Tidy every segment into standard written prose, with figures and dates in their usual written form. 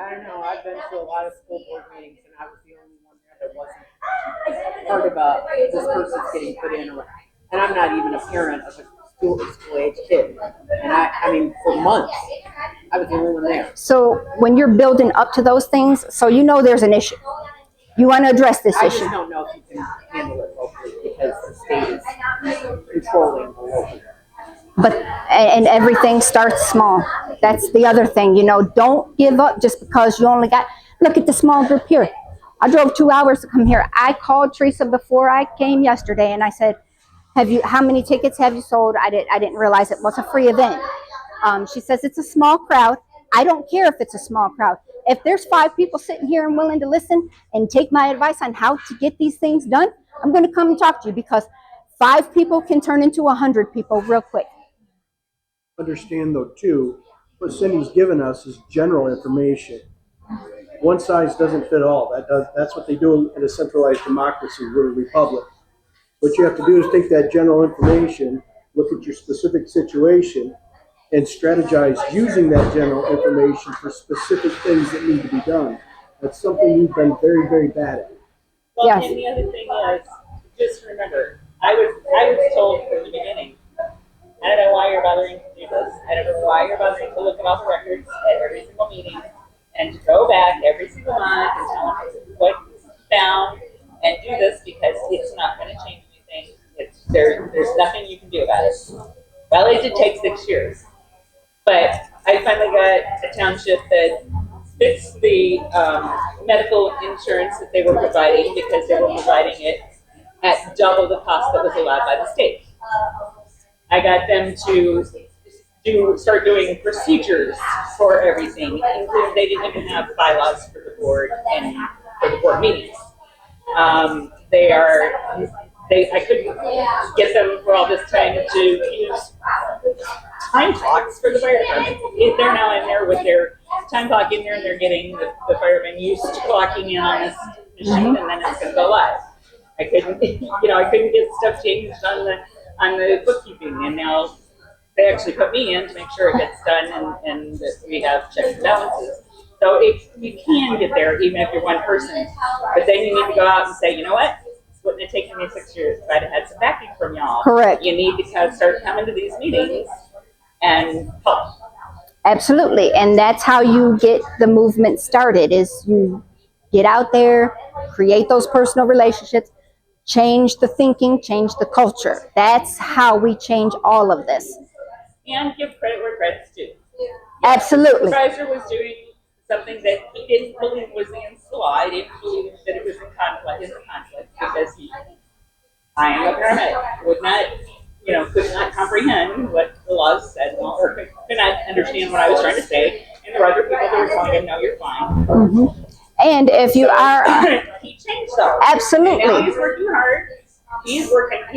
I don't know. I've been to a lot of school board meetings, and I was the only one there that wasn't part of this person's getting put in. And I'm not even a parent of a school age kid. And I mean, for months, I was the only one there. So when you're building up to those things, so you know there's an issue. You want to address this I issue. just don't know if you can handle it locally because the state is controlling the local. But and everything starts small. That's the other thing, don't give up just because you only got, look at the small group here. I drove 2 hours to come here. I called Teresa before I came yesterday and I said, how many tickets have you sold? I didn't realize it was a free event. She says it's a small crowd. I don't care if it's a small crowd. If there's 5 people sitting here and willing to listen and take my advice on how to get these things done, I'm going to come and talk to you, because 5 people can turn into 100 people real quick. Understand though too, what Cindy's given us is general information. One size doesn't fit all. That's what they do in a centralized democracy. We're a republic. What you have to do is take that general information, look at your specific situation, and strategize using that general information for specific things that need to be done. That's something you've been very, very bad at. Well, Yes. and the other thing is, just remember, I was told from the beginning, I don't know why you're bothering to do this. I don't know why you're bothering to look at all the records at every single meeting and to go back every single month and tell them what you found and do this, because it's not going to change anything. There's nothing you can do about it. Well, it did take 6 years, but I finally got a township that fixed the medical insurance that they were providing, because they were providing it at double the cost that was allowed by the state. I got them to start doing procedures for everything, including they didn't even have bylaws for the board and for the board meetings. I couldn't get them for all this time to use time clocks for the fire department. They're now in there with their time clock in there, and they're getting the firemen used to clocking in on this machine, and then it's going to go live. I couldn't get stuff changed on the bookkeeping, and now they actually put me in to make sure it gets done and that we have checks and balances. So you can get there even if you're one person, but then you need to go out and say, you know what? It's wouldn't have taken me 6 years if I'd have had some backing from y'all. Correct. You need to start coming to these meetings and help. Absolutely. And that's how you get the movement started, is you get out there, create those personal relationships, change the thinking, change the culture. That's how we change all of this. And give credit where credit's due. Absolutely. The supervisor was doing something that he didn't believe was against the law. He didn't believe that it was in conflict, because I am a paramedic, could not comprehend what the laws said, or could not understand what I was trying to say. And there were other people that were telling him, no, you're fine. Mm-hmm. And if you are... he changed though. Absolutely. And now he's working hard. He's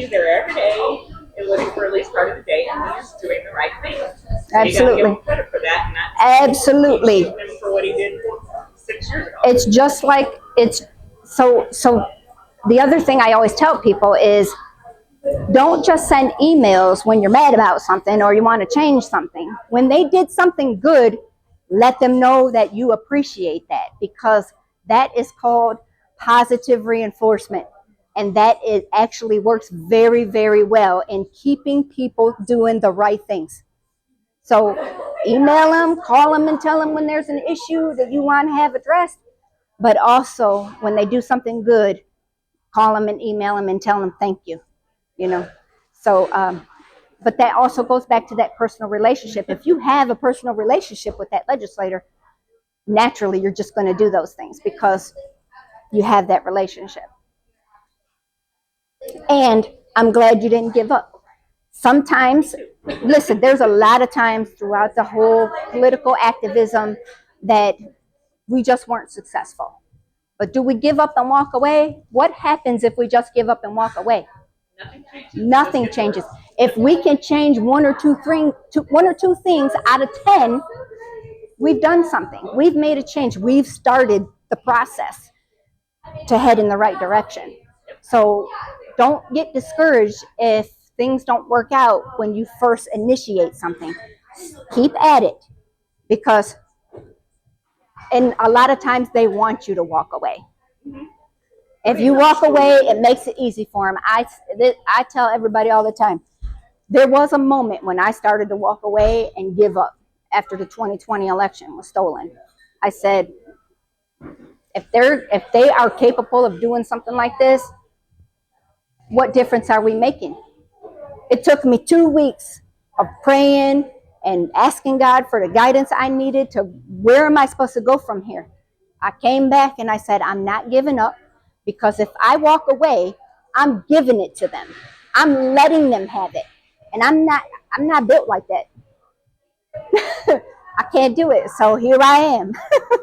there every day and living for at least part of the day, and he's doing the right thing. Absolutely. You gotta give him credit for that, and not absolutely him for what he did 6 years ago. It's just like so the other thing I always tell people is, don't just send emails when you're mad about something or you want to change something. When they did something good, let them know that you appreciate that, because that is called positive reinforcement. And that actually works very, very well in keeping people doing the right things. So email them, call them, and tell them when there's an issue that you want to have addressed. But also, when they do something good, call them and email them and tell them thank you. So, but that also goes back to that personal relationship. If you have a personal relationship with that legislator, naturally you're just going to do those things because you have that relationship. And I'm glad you didn't give up. Sometimes, listen, there's a lot of times throughout the whole political activism that we just weren't successful. But do we give up and walk away? What happens if we just give up and walk away? Nothing changes. If we can change one or two things out of 10, we've done something. We've made a change. We've started the process to head in the right direction. So don't get discouraged if things don't work out when you first initiate something. Keep at it, because And a lot of times they want you to walk away. If you walk away, it makes it easy for them. I tell everybody all the time, there was a moment when I started to walk away and give up after the 2020 election was stolen. I said, if they are capable of doing something like this, what difference are we making? It took me 2 weeks of praying and asking God for the guidance I needed to where am I supposed to go from here. I came back and I said, I'm not giving up, because if I walk away, I'm giving it to them. I'm letting them have it. And I'm not built like that. I can't do it. So here I am.